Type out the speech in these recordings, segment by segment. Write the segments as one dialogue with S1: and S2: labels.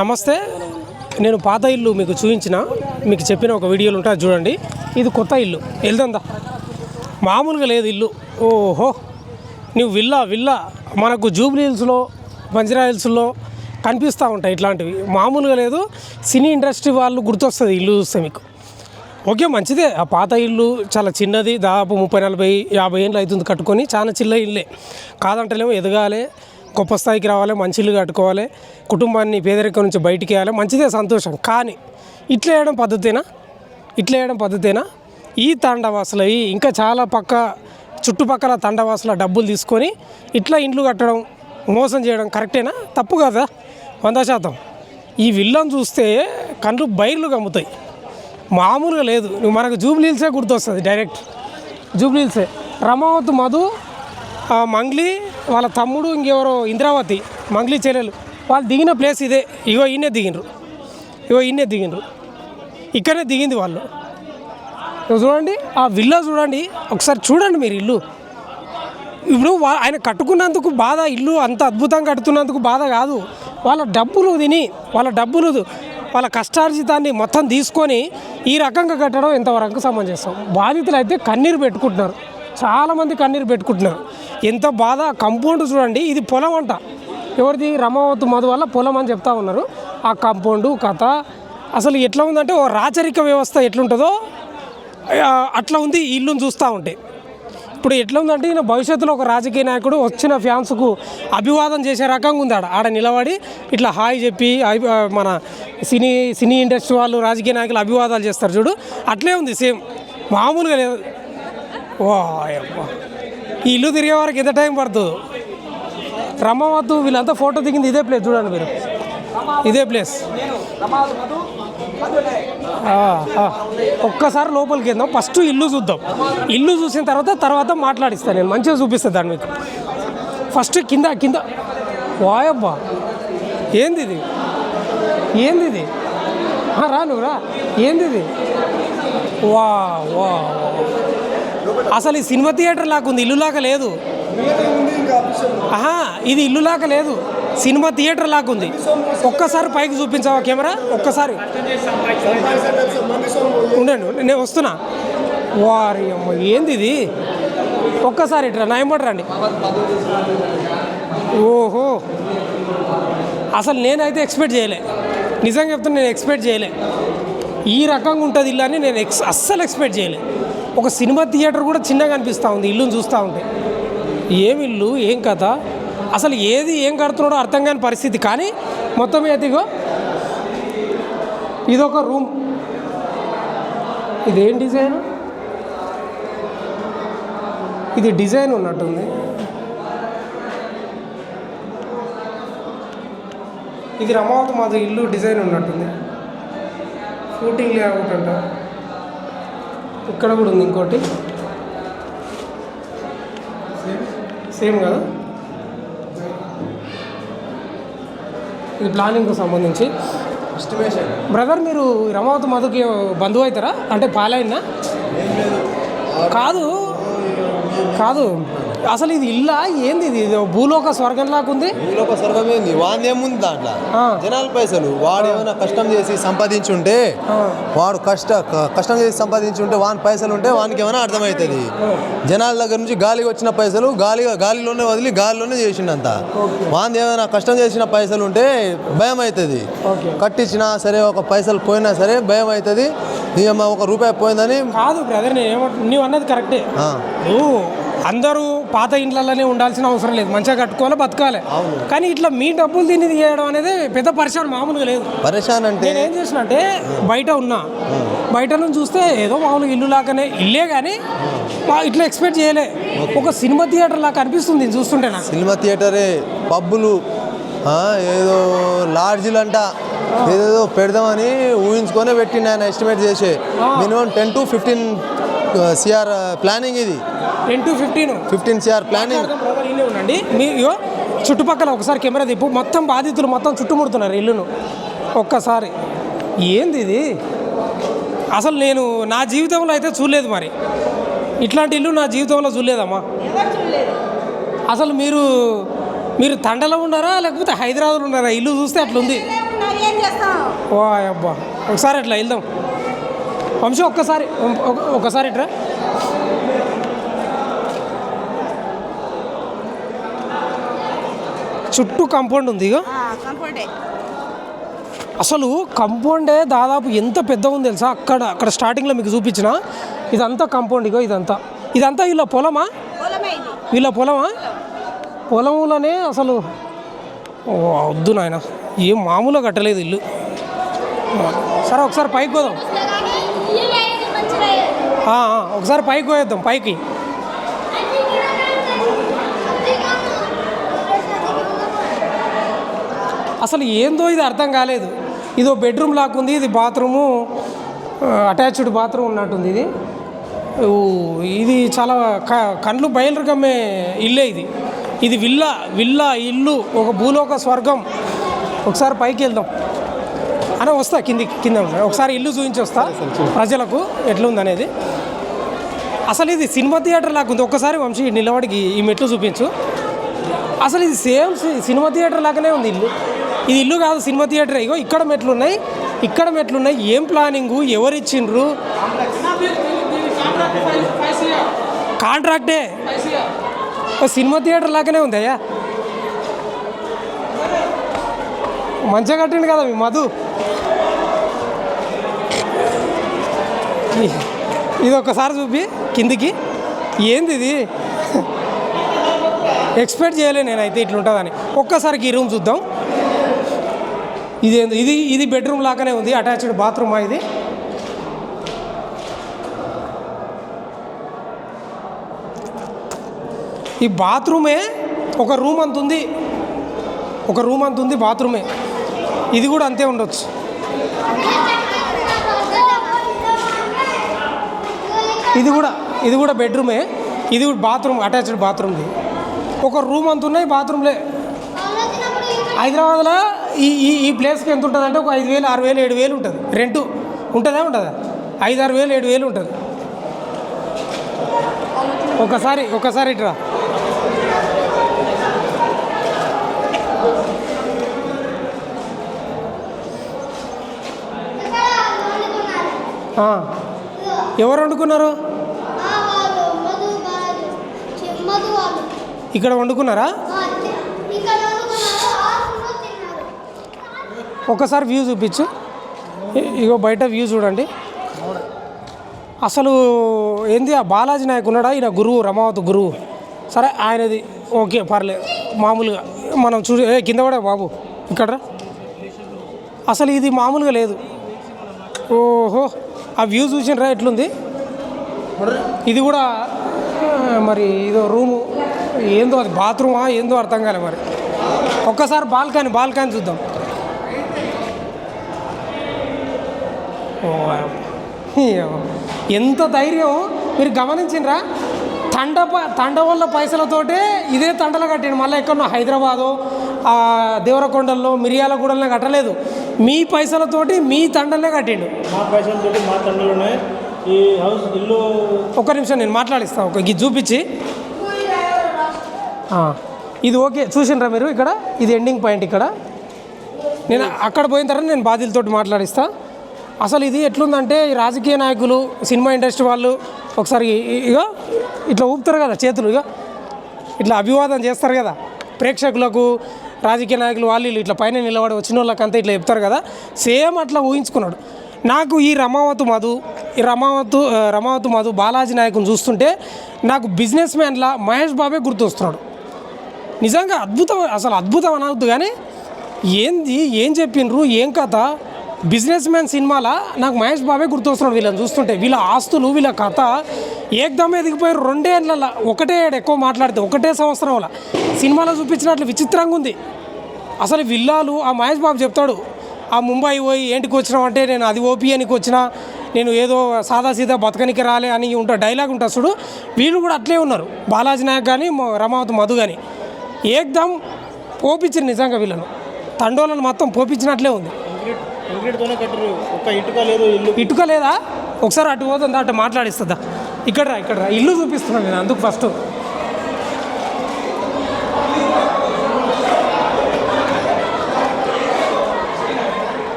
S1: నమస్తే. నేను పాత ఇల్లు మీకు చూపించిన, మీకు చెప్పిన ఒక వీడియోలు ఉంటుంది చూడండి. ఇది కొత్త ఇల్లు, వెళ్దా మామూలుగా లేదు ఇల్లు. ఓహో, నువ్వు విల్లా మనకు జూబ్లీ హిల్స్లో, బంజారా హిల్స్లో కనిపిస్తూ ఉంటాయి ఇట్లాంటివి. మామూలుగా లేదు. సినీ ఇండస్ట్రీ వాళ్ళు గుర్తొస్తుంది ఇల్లు చూస్తే మీకు. ఓకే, మంచిదే. ఆ పాత ఇల్లు చాలా చిన్నది, దాదాపు 30-40-50 ఏళ్ళు అవుతుంది కట్టుకొని. చాలా చిన్న ఇల్లే కాదంటలేమో. ఎదగాలి, గొప్ప స్థాయికి రావాలి, మంచి ఇల్లు కట్టుకోవాలి, కుటుంబాన్ని పేదరికం నుంచి బయటికి వేయాలి, మంచిదే, సంతోషం. కానీ ఇట్లా వేయడం పద్ధతేనా? ఈ తండవాసులు ఇంకా చాలా చుట్టుపక్కల తండవాసుల డబ్బులు తీసుకొని ఇట్లా ఇండ్లు కట్టడం, మోసం చేయడం కరెక్టేనా? తప్పు కదా, 100%. ఈ విల్లను చూస్తే కళ్ళు బైర్లు కమ్ముతాయి. మామూలుగా లేదు. మనకు జూబ్లీ హిల్సే గుర్తొస్తుంది. డైరెక్ట్ జూబ్లీ హిల్సే. రమావతి మధు, మంగ్లీ వాళ్ళ తమ్ముడు, ఇంకెవరో ఇంద్రావతి, మంగ్లీ చెల్లెలు, వాళ్ళు దిగిన ప్లేస్ ఇదే. ఈయనే దిగినరు, ఇక్కడనే దిగింది వాళ్ళు. చూడండి ఆ విల్లా, చూడండి ఒకసారి, చూడండి మీరు ఇల్లు. ఇప్పుడు ఆయన కట్టుకున్నందుకు బాధ, ఇల్లు అంత అద్భుతంగా కట్టుతున్నందుకు బాధ కాదు. వాళ్ళ డబ్బులు వాళ్ళ కష్టార్జితాన్ని మొత్తం తీసుకొని ఈ రకంగా కట్టడం ఎంతవరకు సమంజసం? బాధితులు అయితే కన్నీరు పెట్టుకుంటున్నారు, చాలామంది కన్నీరు పెట్టుకుంటున్నారు. ఎంత బాధ. కంపౌండ్ చూడండి, ఇది పొలం అంట. ఎవరిది? రమావతి మధు వల్ల పొలం అని చెప్తా ఉన్నారు. ఆ కంపౌండు కథ అసలు ఎట్లా ఉందంటే, ఓ రాచరిక వ్యవస్థ ఎట్లుంటుందో అట్లా ఉంది ఈ ఇల్లును చూస్తూ ఉంటే. ఇప్పుడు ఎట్లా ఉందంటే, ఈయన భవిష్యత్తులో ఒక రాజకీయ నాయకుడు వచ్చిన ఫ్యాన్స్కు అభివాదం చేసే రకంగా ఉంది. ఆడ నిలబడి ఇట్లా హాయ్ చెప్పి, మన సినీ ఇండస్ట్రీ వాళ్ళు, రాజకీయ నాయకులు అభివాదాలు చేస్తారు చూడు, అట్లే ఉంది సేమ్. మామూలుగా లేదు. వాయబ్బా, ఈ ఇల్లు తిరిగే వరకు ఎంత టైం పడుతుంది? రమావతి వీళ్ళంతా ఫోటో దిగింది ఇదే ప్లేస్, చూడండి మీరు, ఇదే ప్లేస్. ఒక్కసారి లోపలికి వెళ్దాం. ఫస్ట్ ఇల్లు చూద్దాం. ఇల్లు చూసిన తర్వాత మాట్లాడిస్తాను నేను, మంచిగా చూపిస్తాను దాన్ని మీకు. ఫస్ట్ కింద వాయబ్బా, ఏంది ఇది? రా నువ్వు రా. ఏంది ఇది? వా అసలు ఈ సినిమా థియేటర్ లాగా ఉంది, ఇల్లులాగా లేదు. ఇది ఇల్లులాగా లేదు, సినిమా థియేటర్ లాగా ఉంది. ఒక్కసారి పైకి చూపించావా కెమెరా? ఒక్కసారి ఉండండి, నేను వస్తున్నా. వారి అమ్మ, ఏంది ఇది? ఒక్కసారి ఇట్లా నాయంబడి రండి. ఓహో, అసలు నేనైతే ఎక్స్పెక్ట్ చేయలే, నిజంగా చెప్తాను, నేను ఎక్స్పెక్ట్ చేయలే ఈ రకంగా ఉంటుంది ఇల్లు అని. నేను అస్సలు ఎక్స్పెక్ట్ చేయలే. ఒక సినిమా థియేటర్ కూడా చిన్నగా అనిపిస్తూ ఉంది ఇల్లుని చూస్తూ ఉంటే. ఏం ఇల్లు, ఏం కథ, అసలు ఏం కడుతున్నాడో అర్థం కాని పరిస్థితి. కానీ మొత్తం ఎదిగో, ఇదొక రూమ్. ఇదేం డిజైన్? ఇది డిజైన్ ఉన్నట్టుంది. ఇది రమావతి మాధవ్ ఇల్లు డిజైన్ ఉన్నట్టుంది. షూటింగ్ లేఅవుట్ అంట. ఇక్కడ కూడా ఉంది ఇంకోటి, సేమ్ కదా. ఇది ప్లానింగ్కు సంబంధించి ఎస్టిమేషన్. బ్రదర్, మీరు రమావతి మధుకి బంధువు అవుతారా? అంటే పాలైనా? కాదు, అసలు ఇది ఇల్లా ఏంది? ఇది భూలోక స్వర్గం లాగా ఉంది.
S2: భూలోక స్వర్గం ఏంది? వాడిని ఏముంది దాంట్లో? జనాల పైసలు. వాడు ఏమైనా కష్టం చేసి సంపాదించుంటే, వాని పైసలు ఉంటే వానికి ఏమైనా అర్థమవుతుంది. జనాల దగ్గర నుంచి గాలికి వచ్చిన పైసలు గాలిలోనే వదిలి గాలిలోనే చేసిండంత. వాని ఏమైనా కష్టం చేసిన పైసలు ఉంటే భయం అవుతుంది. కట్టించినా సరే, ఒక పైసలు పోయినా సరే భయం అవుతుంది. ఒక రూపాయి పోయిందని.
S1: కాదు బ్రదర్, నీవు అన్నది కరెక్టే. అందరూ పాత ఇంట్లలోనే ఉండాల్సిన అవసరం లేదు, మంచిగా కట్టుకోవాలి, బతకాలి. కానీ ఇట్లా మీ డబ్బులు తిని తీయడం అనేది పెద్ద పరిశాన్, మామూలుగా లేదు.
S2: పరిశాన్ అంటే
S1: నేను ఏం చేసిన అంటే, బయట నుంచి చూస్తే ఏదో మామూలుగా ఇల్లు లాగానే ఇల్లే, కానీ ఇట్లా ఎక్స్పెక్ట్ చేయలే. ఒక సినిమా థియేటర్ లాగా అనిపిస్తుంది చూస్తుంటే నాకు.
S2: సినిమా థియేటరే, పబ్బులు, ఏదో లాడ్జీలు అంట, ఏదేదో పెడదామని ఊహించుకొని పెట్టిండు ఆయన. ఎస్టిమేట్ చేసే మినిమం 10 to 15 CR ప్లానింగ్. ఇది
S1: 10 to 15
S2: CR ప్లానింగ్.
S1: ఉండండి మీరు చుట్టుపక్కల ఒకసారి కెమెరా తిప్పు. మొత్తం బాధితులు మొత్తం చుట్టుముడుతున్నారు ఇల్లును. ఒక్కసారి ఏంది ఇది? అసలు నేను నా జీవితంలో అయితే చూడలేదు. మరి ఇట్లాంటి ఇల్లు నా జీవితంలో చూడలేదమ్మా. అసలు మీరు తండలో ఉన్నారా లేకపోతే హైదరాబాద్లో ఉన్నారా? ఇల్లు చూస్తే అట్లుంది.
S3: ఏం చేస్తాం?
S1: ఓ అబ్బా, ఒకసారి ఇట్లా వెళ్దాం వంశీ, ఒక్కసారి ఇట్రా. చుట్టూ కాంపౌండ్ ఉంది ఇక.
S3: కంఫర్టే.
S1: అసలు కాంపౌండే దాదాపు ఎంత పెద్దగా ఉంది తెలుసా? అక్కడ స్టార్టింగ్లో మీకు చూపించిన ఇదంతా కాంపౌండ్ ఇగో. ఇదంతా వీళ్ళ పొలమా? వీళ్ళ పొలమా? పొలంలోనే అసలు వద్దు నాయన, ఏం మామూలుగా కట్టలేదు ఇల్లు. సరే ఒకసారి పైకి పోదాం, ఒకసారి పైకి పోయేద్దాం. పైకి అసలు ఏందో ఇది అర్థం కాలేదు. ఇదో బెడ్రూమ్ లాగా ఉంది, ఇది బాత్రూము, అటాచ్డ్ బాత్రూమ్ ఉన్నట్టుంది. ఇది చాలా కండ్లు బయలురగమ్మే ఇల్లే ఇది. ఇది విల్లా ఇల్లు, ఒక భూలోక స్వర్గం. ఒకసారి పైకి వెళ్దాం అని వస్తా, కింద ఒకసారి ఇల్లు చూపించి వస్తా ప్రజలకు ఎట్లుందనేది. అసలు ఇది సినిమా థియేటర్ లాగా ఉంది. ఒక్కసారి వంశీ నిలబడికి ఈ మెట్లు చూపించు. అసలు ఇది సేమ్ సినిమా థియేటర్ లాగానే ఉంది ఇల్లు. ఇది ఇల్లు కాదు, సినిమా థియేటర్. ఇగో ఇక్కడ మెట్లున్నాయి. ఏం ప్లానింగు, ఎవరు ఇచ్చిండ్రు? కాంట్రాక్టే. సినిమా థియేటర్ లాగానే ఉంది అయ్యా. మంచిగా కట్టిండు కదా మీ మధు. ఇది ఒక్కసారి చూపి కిందికి. ఏంది ఇది? ఎక్స్పెక్ట్ చేయలే నేనైతే ఇట్లుంటుందని. ఒక్కసారికి ఈ రూమ్ చూద్దాం. ఇది బెడ్రూమ్ లాగానే ఉంది, అటాచ్డ్ బాత్రూమా ఇది? ఈ బాత్రూమే ఒక రూమ్ అంత ఉంది, బాత్రూమే. ఇది కూడా అంతే ఉండొచ్చు. ఇది కూడా బెడ్రూమే, ఇది బాత్రూమ్, అటాచ్డ్ బాత్రూమ్ది. ఒక రూమ్ అంత ఉన్నాయి, బాత్రూమ్లే. హైదరాబాద్లో ఈ ప్లేస్కి ఎంత ఉంటుంది అంటే ఒక 5,000, 6,000, 7,000 ఉంటుంది రెంటు. ఉంటుందా? 5,000, 6,000, 7,000 ఉంటుంది. ఒకసారి ఇట్రా. ఎవరు వండుకున్నారు? ఇక్కడ వండుకున్నారా? ఒకసారి వ్యూ చూపించు. ఇగో బయట వ్యూ చూడండి. అసలు ఏంది, ఆ బాలాజీ నాయక్ ఉన్నాడా? ఈయన గురువు, రమావతి గురువు. సరే ఆయనది ఓకే, పర్లేదు, మామూలుగా మనం కింద కూడా బాబు ఇక్కడ. అసలు ఇది మామూలుగా లేదు. ఓహో, ఆ వ్యూ చూసినరా ఎట్లుంది? ఇది కూడా మరి ఇదో రూము, ఏందో అది బాత్రూమా ఏందో అర్థం కాలే మరి. ఒక్కసారి బాల్కనీ చూద్దాం. ఎంత ధైర్యం మీరు గమనించినరా? తండ వల్ల పైసలతోటే ఇదే తండలు కట్టిండు. మళ్ళీ ఎక్కడో హైదరాబాదు, దేవరకొండల్లో, మిర్యాలగూడల్లో కట్టలేదు. మీ పైసలతోటి మీ తండలనే కట్టిండు.
S4: మా పైసలతోటి మా తండలోనే ఈ హౌస్ ఇల్లు.
S1: ఒక్క నిమిషం నేను మాట్లాడిస్తాను, ఇది చూపించి. ఇది ఓకే, చూసినరా మీరు? ఇక్కడ ఇది ఎండింగ్ పాయింట్. ఇక్కడ నేను అక్కడ పోయిన తర్వాత నేను బాధితులతోటి మాట్లాడిస్తా. అసలు ఇది ఎట్లుందంటే, ఈ రాజకీయ నాయకులు, సినిమా ఇండస్ట్రీ వాళ్ళు ఒకసారి ఇట్లా ఊపుతారు కదా చేతులు, ఇట్లా అభివాదం చేస్తారు కదా ప్రేక్షకులకు. రాజకీయ నాయకులు వాళ్ళు ఇట్లా పైన నిలబడి వచ్చిన వాళ్ళకంతా ఇట్లా చెప్తారు కదా, సేమ్ అట్లా ఊహించుకున్నాడు. నాకు ఈ రమావతి మధు బాలాజీ నాయకుని చూస్తుంటే నాకు బిజినెస్ మ్యాన్లా మహేష్ బాబే గుర్తొస్తున్నాడు. నిజంగా అద్భుతం అనవద్దు కానీ, ఏం చెప్పిండ్రు, ఏం కథ. బిజినెస్ మ్యాన్ సినిమాలో నాకు మహేష్ బాబే గుర్తొస్తున్నాడు వీళ్ళని చూస్తుంటే. వీళ్ళ ఆస్తులు, వీళ్ళ కథ ఏకదమ్ ఎదిగిపోయారు. 2 ఏళ్ళ ఒకటే ఎక్కువ మాట్లాడితే, ఒకటే సంవత్సరంలో సినిమాలో చూపించినట్లు విచిత్రంగా ఉంది. అసలు విల్లాలు, ఆ మహేష్ బాబు చెప్తాడు, ఆ ముంబై పోయి ఏంటికి వచ్చినావు అంటే, నేను అది ఓపీఎనికి వచ్చినా, నేను ఏదో సాదాసీదా బతకనికి రాలే అని డైలాగ్ ఉంటుంది చూడు. వీళ్ళు కూడా అట్లే ఉన్నారు, బాలాజీ నాయక్ కానీ రమావతి మధు కానీ. ఏకదమ్ పోపించారు నిజంగా వీళ్ళను, తండోలను మొత్తం పోపించినట్లే ఉంది. ఇటుక లేదా? ఒకసారి అటు పోతుందా, అటు మాట్లాడిస్తుందా? ఇక్కడ ఇల్లు చూపిస్తున్నాను నేను, అందుకు ఫస్ట్.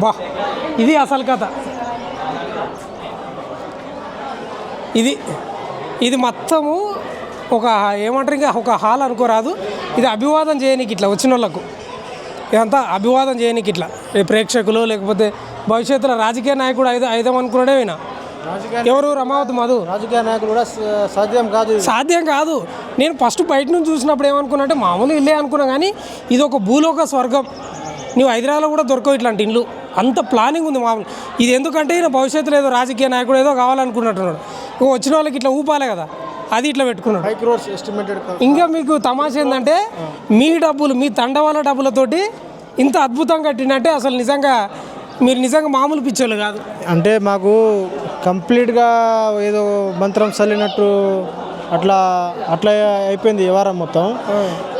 S1: బా ఇది అసలు కథ. ఇది మొత్తము ఒక ఏమంటారు ఇంకా ఒక హాల్ అనుకోరాదు. ఇది అభివాదం చేయనీకి ఇట్లా వచ్చిన వాళ్ళకు ఇదంతా అభివాదం చేయనీకి ఇట్లా ప్రేక్షకులు లేకపోతే భవిష్యత్తులో రాజకీయ నాయకుడు అయిదాం అనుకున్నాడే వినా. ఎవరు రమావతి మధు
S3: రాజకీయ నాయకులు కూడా సాధ్యం కాదు.
S1: నేను ఫస్ట్ బయట నుంచి చూసినప్పుడు ఏమనుకున్నా అంటే మామూలు ఇల్లే అనుకున్నా, కానీ ఇది ఒక భూలోక స్వర్గం. నువ్వు హైదరాబాద్లో కూడా దొరకవు ఇట్లాంటి ఇండ్లు, అంత ప్లానింగ్ ఉంది మామూలు. ఇది ఎందుకంటే ఈయన భవిష్యత్తులో ఏదో రాజకీయ నాయకుడు ఏదో కావాలనుకున్నట్టున్నాడు. వచ్చిన వాళ్ళకి ఇట్లా ఊపాలే కదా, అది ఇట్లా పెట్టుకున్నాడు.
S3: 5 crores ఎస్టిమేటెడ్.
S1: ఇంకా మీకు తమాషా ఏంటంటే మీ డబ్బులు, మీ తండవాళ్ళ డబ్బులతోటి ఇంత అద్భుతంగా కట్టినట్టే అసలు నిజంగా మీరు నిజంగా మామూలు పిచ్చోళ్ళు కాదు.
S3: అంటే మాకు కంప్లీట్గా ఏదో మంత్రం చల్లినట్టు అట్లా అయిపోయింది వ్యవహారం మొత్తం.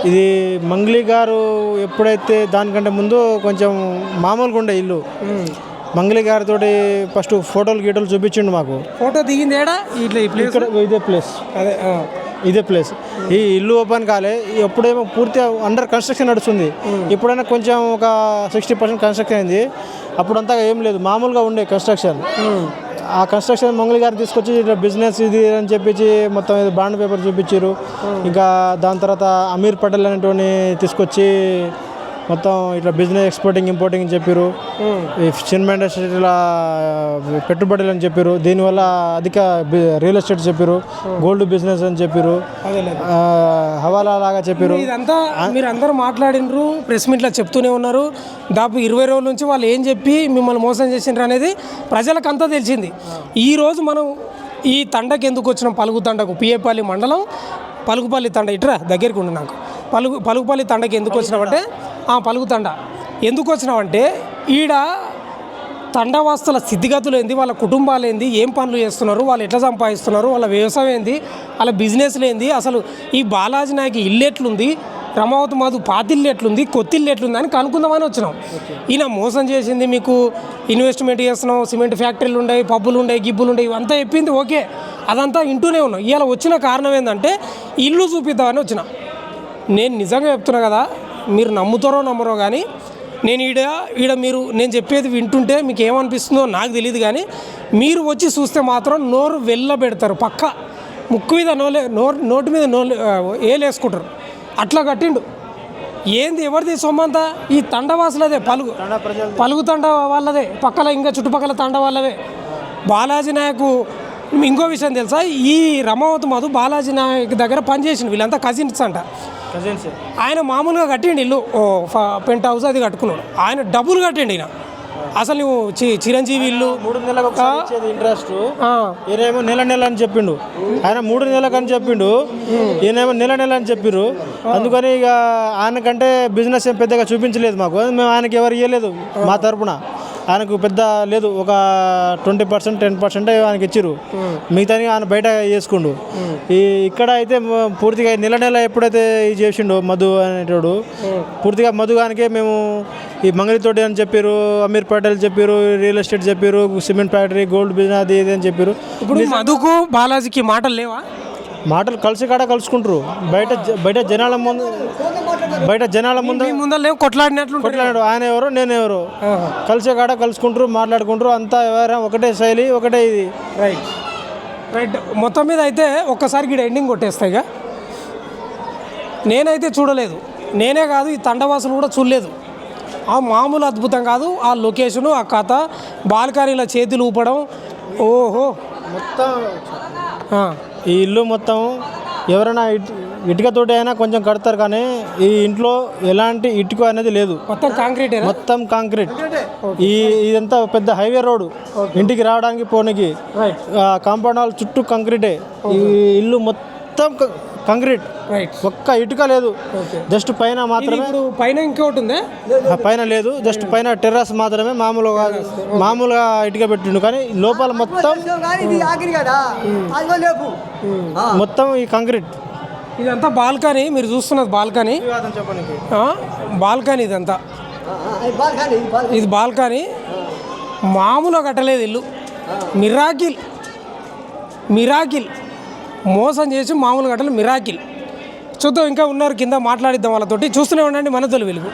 S3: ఇది మంగ్లీ గారు ఎప్పుడైతే దానికంటే ముందు కొంచెం మామూలుగా ఉండే ఇల్లు. మంగ్లీ గారితో ఫస్ట్ ఫోటోలు గీటోలు చూపించిండు మాకు.
S1: ఫోటో దిగింది ఏడా ఇట్లా
S3: ఇక్కడ ఇదే ప్లేస్. ఈ ఇల్లు ఓపెన్ కాలే, ఎప్పుడేమో పూర్తిగా అండర్ కన్స్ట్రక్షన్ నడుస్తుంది. ఇప్పుడైనా కొంచెం ఒక 60% కన్స్ట్రక్షన్ అయింది. అప్పుడంతా ఏం లేదు, మామూలుగా ఉండే కన్స్ట్రక్షన్. ఆ కన్స్ట్రక్షన్ మంగళి గారు తీసుకొచ్చి ఇట్లా బిజినెస్ ఇది అని చెప్పించి మొత్తం బాండ్ పేపర్ చూపించారు. ఇంకా దాని తర్వాత అమీర్ పటేల్ అనేటువంటి తీసుకొచ్చి మొత్తం ఇట్లా బిజినెస్ ఎక్స్పోర్టింగ్ ఇంపోర్టింగ్ అని చెప్పారు. ఈ సినిమా ఇండస్ట్రీలో పెట్టుబడులు అని చెప్పారు. దీనివల్ల అధిక రియల్ ఎస్టేట్ చెప్పారు, గోల్డ్ బిజినెస్ అని చెప్పారు, హవాలా లాగా చెప్పారు.
S1: ఇదంతా మీరు అందరూ మాట్లాడినరు, ప్రెస్ మీట్లో చెప్తూనే ఉన్నారు. దాదాపు 20 రోజుల నుంచి వాళ్ళు ఏం చెప్పి మిమ్మల్ని మోసం చేసిండ్రు అనేది ప్రజలకు అంతా తెలిసింది. ఈరోజు మనం ఈ తండకి ఎందుకు వచ్చినాం, పలుగు తండకు, పిఏపల్లి మండలం పలుగుపల్లి తండ, ఇట్రా దగ్గరికి ఉండి నాకు. పలుగుపల్లి తండకి ఎందుకు వచ్చినామంటే పలుగు తండ ఎందుకు వచ్చినామంటే ఈడ తండవాస్తుల స్థితిగతులు ఏంది, వాళ్ళ కుటుంబాలు ఏంది, ఏం పనులు చేస్తున్నారు, వాళ్ళు ఎట్లా సంపాదిస్తున్నారు, వాళ్ళ వ్యవసాయం ఏంది, వాళ్ళ బిజినెస్లు ఏంది, అసలు ఈ బాలాజీ నాయక్ ఇల్లు ఎట్లుంది, రమావతి మధు పాతిల్లు ఎట్లుంది, కొత్తిల్లు ఎట్లుంది అని కనుక్కుందామని వచ్చినాం. ఈయన మోసం చేసింది, మీకు ఇన్వెస్ట్మెంట్ చేస్తున్నాం, సిమెంట్ ఫ్యాక్టరీలు ఉన్నాయి, పబ్బులు ఉన్నాయి, గిబ్బులు ఉన్నాయి, ఇవంతా చెప్పింది ఓకే, అదంతా ఇంటూనే ఉన్నాం. ఇవాళ వచ్చిన కారణం ఏంటంటే ఇల్లు చూపిద్దామని వచ్చిన. నేను నిజంగా చెప్తున్నా కదా, మీరు నమ్ముతారో నమ్మరో కానీ నేను ఈడ మీరు నేను చెప్పేది వింటుంటే మీకు ఏమనిపిస్తుందో నాకు తెలియదు, కానీ మీరు వచ్చి చూస్తే మాత్రం నోరు వెళ్ళబెడతారు. పక్క ముక్కు మీద నోటి మీద ఏలేసుకుంటారు. అట్లా కట్టిండు. ఏంది ఎవరిది సొమ్మంతా? ఈ తండవాసులదే, పలుగు తండ వాళ్ళదే, పక్కల ఇంకా చుట్టుపక్కల తండ వాళ్ళవే. బాలాజీ నాయక్ ఇంకో విషయం తెలుసా, ఈ రమావతి మధు బాలాజీ నాయక్ దగ్గర పనిచేసిండు. వీళ్ళంతా కజిన్స్ అంట. ఆయన మామూలుగా కట్టిండు ఇల్లు, పెంట్ హౌస్ అది కట్టుకున్నాడు. ఆయన డబ్బులు కట్టిండు. ఈయన అసలు నువ్వు చిరంజీవి ఇల్లు
S3: 3 నెలలకు ఇంట్రెస్ట్, ఈయనేమో నెల అని చెప్పిండు. ఆయన 3 నెలలకు అని చెప్పిండు, ఈయనేమో నెల అని చెప్పిర్రు. అందుకని ఇక ఆయనకంటే బిజినెస్ ఏం పెద్దగా చూపించలేదు మాకు. మేము ఆయనకి ఎవరు ఇవ్వలేదు మా తరపున. ఆయనకు పెద్ద లేదు, ఒక 20% 10% ఆయనకి ఇచ్చిర్రు. మిగతా ఆయన బయట చేసుకుండు. ఇక్కడ అయితే పూర్తిగా నెల ఎప్పుడైతే ఇది చేసిండో మధు అనేటోడు, పూర్తిగా మధు గానికే మేము ఈ మంగళితోటి అని చెప్పారు, అమీర్ పటేల్ చెప్పారు, రియల్ ఎస్టేట్ చెప్పారు, సిమెంట్ ఫ్యాక్టరీ, గోల్డ్ బిజినెస్ అది ఇది అని చెప్పారు.
S1: ఇప్పుడు మధుకు బాలాజీకి మాటలు లేవా?
S3: మాటలు కలిసి కాడ కలుసుకుంటారు. బయట జనాల ముందు కొట్లాడినాడు. ఆయన ఎవరు నేను ఎవరు కలిసే కాడ కలుసుకుంటారు, మాట్లాడుకుంటారు. అంతా ఎవరైనా ఒకటే శైలి, ఒకటే ఇది.
S1: రైట్. మొత్తం మీద అయితే ఒక్కసారి ఇక్కడ ఎండింగ్ కొట్టేస్తాయిగా. నేనైతే చూడలేదు, నేనే కాదు ఈ తండవాసులు కూడా చూడలేదు. ఆ మామూలు అద్భుతం కాదు. ఆ లొకేషను, ఆ కథ, బాల్కనీల చేతులు ఊపడం, ఓహో
S3: మొత్తం ఈ ఇల్లు మొత్తం ఎవరైనా ఇటుకతోటి అయినా కొంచెం కడతారు, కానీ ఈ ఇంట్లో ఎలాంటి ఇటుక అనేది లేదు. మొత్తం కాంక్రీట్. ఇదంతా పెద్ద హైవే రోడ్, ఇంటికి రావడానికి పోనీకి. కాంపౌండ్ హాల్ చుట్టూ కాంక్రీటే. ఈ ఇల్లు మొత్తం కాంక్రీట్, ఒక్క ఇటుక లేదు. జస్ట్ పైన మాత్రమే.
S1: పైన ఇంకోటి ఉందా?
S3: పైన లేదు, జస్ట్ పైన టెర్రస్ మాత్రమే మామూలుగా ఇటుక పెట్టిండు. కానీ లోపల మొత్తం ఈ కాంక్రీట్.
S1: ఇదంతా బాల్కనీ, మీరు చూస్తున్నది బాల్కనీ. బాల్కనీ ఇదంతా, ఇది బాల్కనీ. మామూలుగా కట్టలేదు ఇల్లు. మిరాకిల్ మోసం చేసి మామూలు కట్టలు మిరాకిల్. చూద్దాం, ఇంకా ఉన్నారు కింద, మాట్లాడిద్దాం వాళ్ళతోటి. చూస్తూనే ఉండండి మన తొలి వెలుగు.